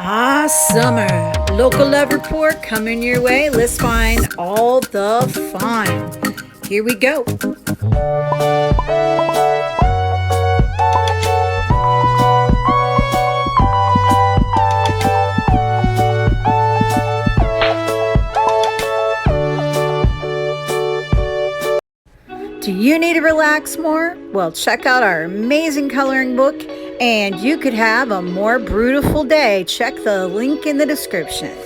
Summer. Local Love Report coming your way. Let's find all the fun. Here we go. Do you need to relax more? Well, check out our amazing coloring book and you could have a more beautiful day. Check the link in the description.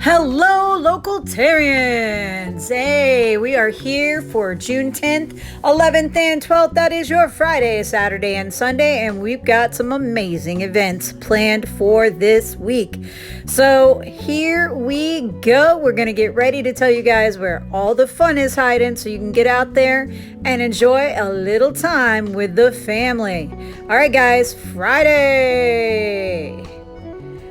Hello, local-tarians! Hey, we are here for June 10th, 11th, and 12th. That is your Friday, Saturday, and Sunday, and we've got some amazing events planned for this week. So here we go. We're going to get ready to tell you guys where all the fun is hiding so you can get out there and enjoy a little time with the family. All right, guys, Friday.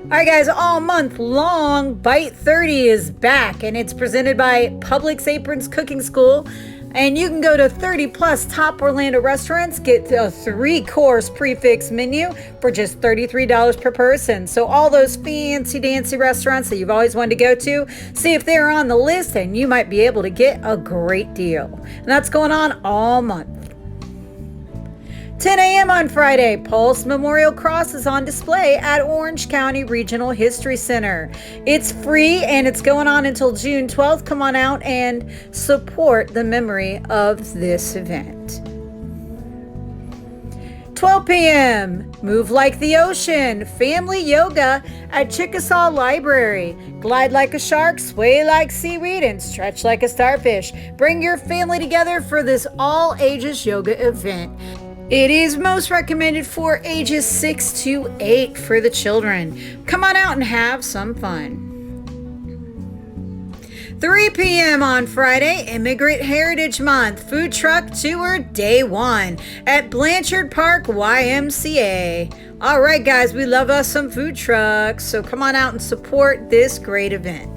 All right, guys, all month long, Bite30 is back, and it's presented by Publix Aprons Cooking School. And you can go to 30 plus top Orlando restaurants, get a 3-course Prix Fixe menu for just $33 per person. So all those fancy dancy restaurants that you've always wanted to go to, see if they're on the list and you might be able to get a great deal. And that's going on all month. 10 a.m. on Friday, Pulse Memorial Cross is on display at Orange County Regional History Center. It's free and it's going on until June 12th. Come on out and support the memory of this event. 12 p.m. Move like the ocean. Family yoga at Chickasaw Library. Glide like a shark, sway like seaweed, and stretch like a starfish. Bring your family together for this all-ages yoga event. It is most recommended for ages 6 to 8 for the children. Come on out and have some fun. 3 p.m. on Friday, Immigrant Heritage Month, Food Truck Tour Day 1 at Blanchard Park YMCA. All right, guys, we love us some food trucks, so come on out and support this great event.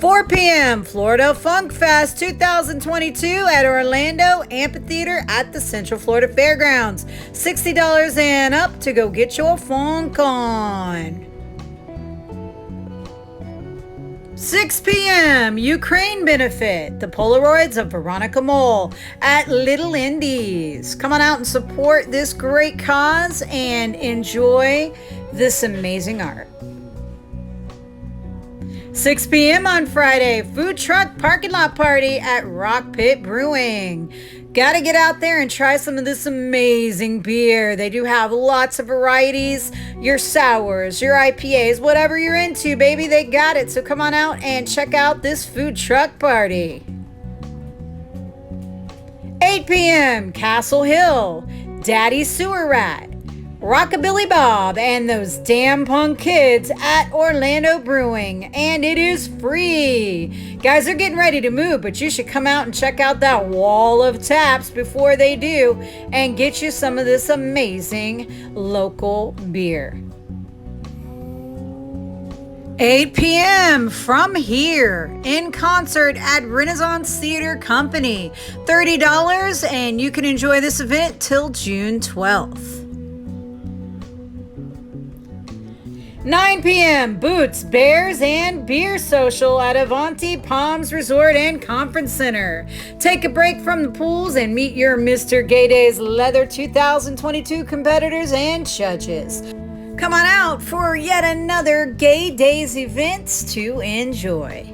4 p.m. Florida Funk Fest 2022 at Orlando Amphitheater at the Central Florida Fairgrounds. $60 and up to go get your funk on. 6 p.m. Ukraine benefit, the Polaroids of Veronica Mole at Little Indies. Come on out and support this great cause and enjoy this amazing art. 6 p.m. on Friday, food truck parking lot party at Rock Pit Brewing. Gotta get out there and try some of this amazing beer. They do have lots of varieties, your sours, your IPAs, whatever you're into, baby, they got it. So come on out and check out this food truck party. 8 p.m. Castle Hill, Daddy Sewer Rat, Rockabilly Bob, and those damn punk kids at Orlando Brewing, and it is free. Guys, they're getting ready to move, but you should come out and check out that wall of taps before they do and get you some of this amazing local beer. 8 p.m. from here in concert at Renaissance Theater Company. $30 and you can enjoy this event till June 12th. 9 p.m. Boots, Bears, and Beer Social at Avanti Palms Resort and Conference Center. Take a break from the pools and meet your Mr. Gay Days Leather 2022 competitors and judges. Come on out for yet another Gay Days events to enjoy.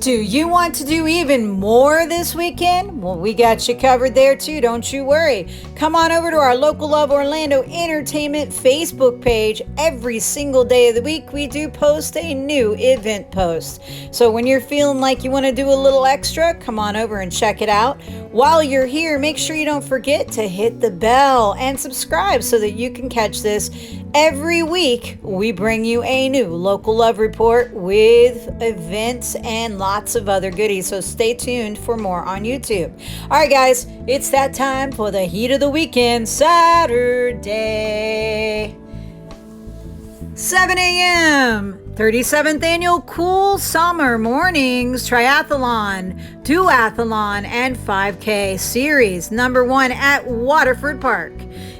Do you want to do even more this weekend? Well, we got you covered there too, don't you worry. Come on over to our Local Love Orlando Entertainment Facebook page. Every single day of the week, we do post a new event post. So when you're feeling like you want to do a little extra, come on over and check it out. While you're here, make sure you don't forget to hit the bell and subscribe so that you can catch this. Every week, we bring you a new Local Love Report with events and lots of other goodies. So stay tuned for more on YouTube. All right, guys, it's that time for the heat of the weekend, Saturday. 7 a.m. 37th Annual Cool Summer Mornings Triathlon, Duathlon, and 5K Series, number 1 at Waterford Park.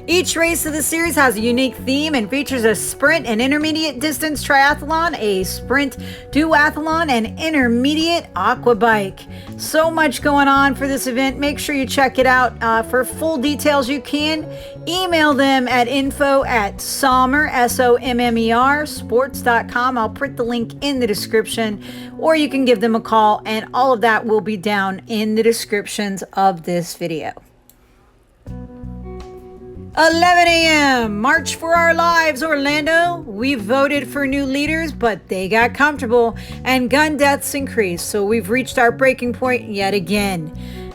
Each race of the series has a unique theme and features a sprint and intermediate distance triathlon, a sprint duathlon, and intermediate aqua bike. So much going on for this event. Make sure you check it out. For full details, you can email them at info@sommer, SOMMER, sports.com. I'll print the link in the description, or you can give them a call, and all of that will be down in the descriptions of this video. 11 a.m. March for Our Lives, Orlando. We voted for new leaders, but they got comfortable and gun deaths increased. So we've reached our breaking point yet again.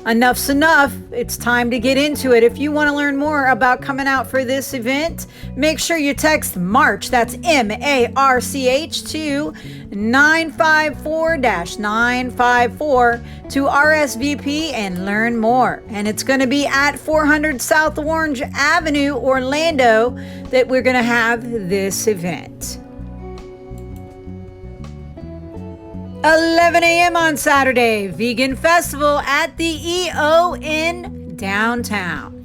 Enough's enough. It's time to get into it. If you want to learn more about coming out for this event, make sure you text MARCH, that's MARCH, to 954-954 to RSVP and learn more. And it's going to be at 400 South Orange Avenue, Orlando, that we're going to have this event. 11 a.m. on Saturday, Vegan Festival at the EON downtown.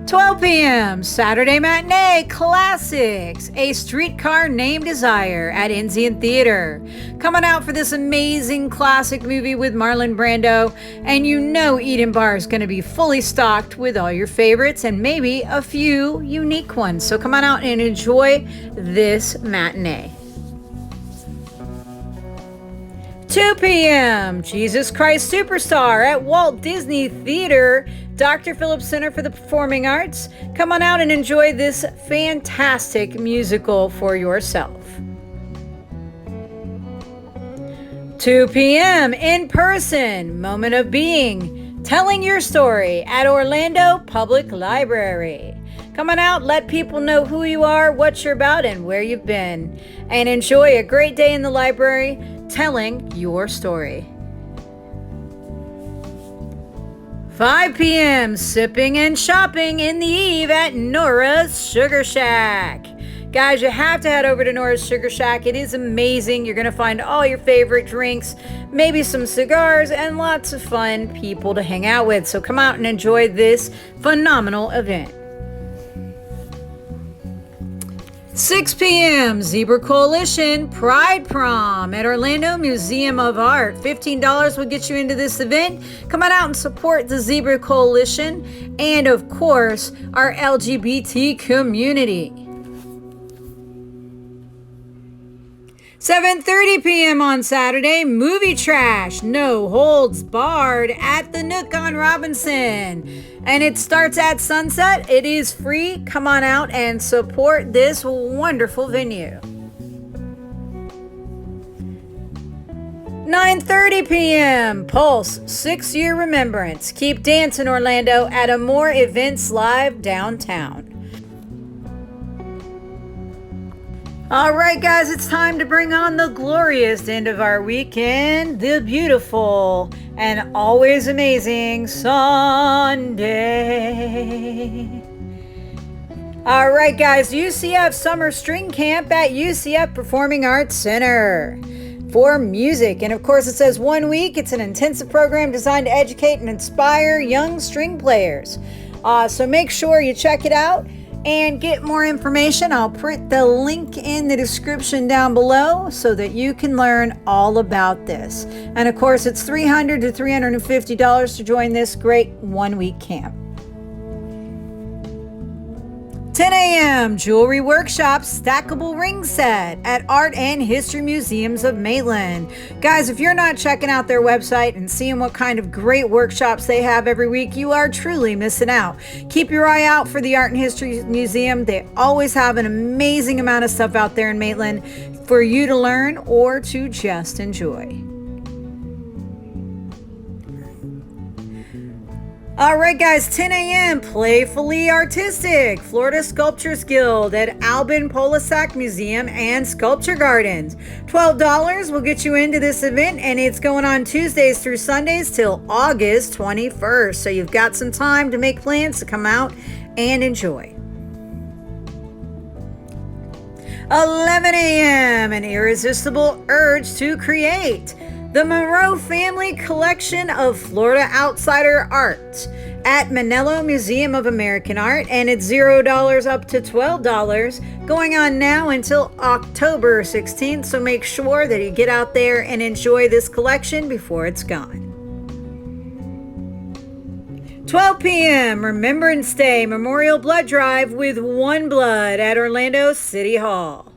12 p.m. Saturday Matinee Classics, a streetcar named Desire at Enzian Theater. Coming out for this amazing classic movie with Marlon Brando, and you know Eden Bar is going to be fully stocked with all your favorites and maybe a few unique ones. So come on out and enjoy this matinee. 2 p.m. Jesus Christ Superstar at Walt Disney Theater, Dr. Phillips Center for the Performing Arts. Come on out and enjoy this fantastic musical for yourself. 2 p.m. in person, Moment of Being, telling your story at Orlando Public Library. Come on out, let people know who you are, what you're about, and where you've been. And enjoy a great day in the library telling your story. 5 p.m. Sipping and shopping in the eve at Nora's Sugar Shack. Guys, you have to head over to Nora's Sugar Shack. It is amazing. You're going to find all your favorite drinks, maybe some cigars, and lots of fun people to hang out with. So come out and enjoy this phenomenal event. 6 p.m. Zebra Coalition Pride Prom at Orlando Museum of Art. $15 will get you into this event. Come on out and support the Zebra Coalition and, of course, our LGBT community. 7:30 p.m. on Saturday, Movie Trash, No Holds Barred at the Nook on Robinson. And it starts at sunset. It is free. Come on out and support this wonderful venue. 9:30 p.m. Pulse 6-Year Remembrance. Keep dancing, Orlando, at Amore Events Live downtown. All right, guys, it's time to bring on the glorious end of our weekend, the beautiful and always amazing Sunday. All right, guys, UCF Summer String Camp at UCF Performing Arts Center for music. And of course, it says 1 week. It's an intensive program designed to educate and inspire young string players. So make sure you check it out. And get more information, I'll put the link in the description down below so that you can learn all about this. And of course, it's $300 to $350 to join this great 1 week camp. 10 a.m. Jewelry Workshop Stackable Ring Set at Art and History Museums of Maitland. Guys, if you're not checking out their website and seeing what kind of great workshops they have every week, you are truly missing out. Keep your eye out for the Art and History Museum. They always have an amazing amount of stuff out there in Maitland for you to learn or to just enjoy. All right, guys, 10 a.m. Playfully Artistic, Florida Sculptures Guild at Albin Polisac Museum and Sculpture Gardens. $12 will get you into this event, and it's going on Tuesdays through Sundays till August 21st. So you've got some time to make plans to come out and enjoy. 11 a.m. An irresistible urge to create. The Monroe Family Collection of Florida Outsider Art at Manello Museum of American Art, and it's $0 up to $12, going on now until October 16th, so make sure that you get out there and enjoy this collection before it's gone. 12 p.m. Remembrance Day Memorial Blood Drive with One Blood at Orlando City Hall.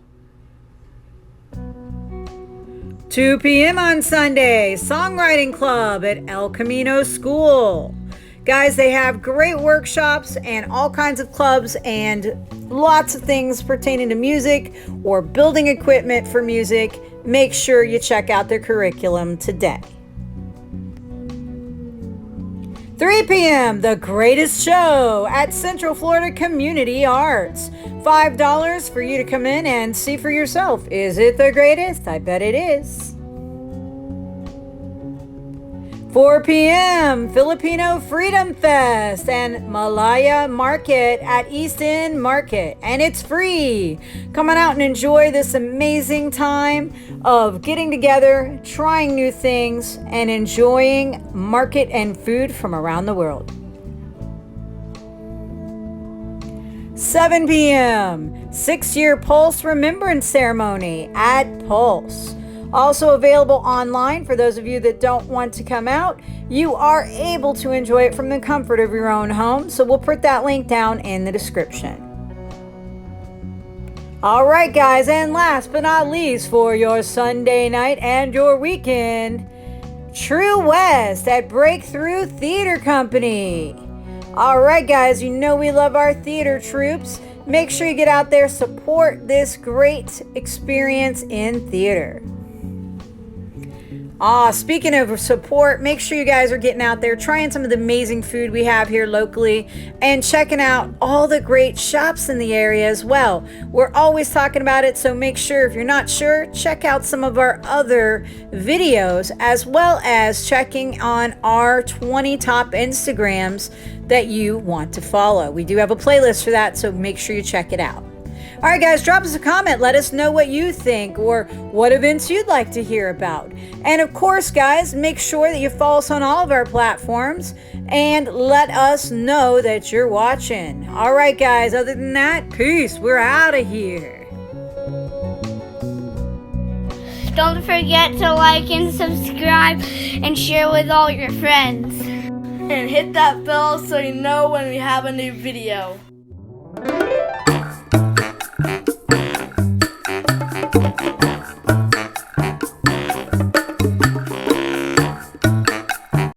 2 p.m. on Sunday, Songwriting Club at El Camino School. Guys, they have great workshops and all kinds of clubs and lots of things pertaining to music or building equipment for music. Make sure you check out their curriculum today. 3 p.m., The Greatest Show at Central Florida Community Arts. $5 for you to come in and see for yourself. Is it the greatest? I bet it is. 4 p.m., Filipino Freedom Fest and Malaya Market at East End Market. And it's free. Come on out and enjoy this amazing time of getting together, trying new things, and enjoying market and food from around the world. 7 p.m., 6-year Pulse Remembrance Ceremony at Pulse. Also available online for those of you that don't want to come out. You are able to enjoy it from the comfort of your own home, so we'll put that link down in the description. All right, guys, and last but not least for your Sunday night and your weekend, True West at Breakthrough Theater Company. All right, guys, you know we love our theater troops. Make sure you get out there, support this great experience in theater. Speaking of support, make sure you guys are getting out there, trying some of the amazing food we have here locally, and checking out all the great shops in the area as well. We're always talking about it, so make sure, if you're not sure, check out some of our other videos, as well as checking on our 20 top Instagrams that you want to follow. We do have a playlist for that, so make sure you check it out. All right, guys, drop us a comment. Let us know what you think or what events you'd like to hear about. And of course, guys, make sure that you follow us on all of our platforms and let us know that you're watching. All right, guys, other than that, peace. We're out of here. Don't forget to like and subscribe and share with all your friends. And hit that bell so you know when we have a new video.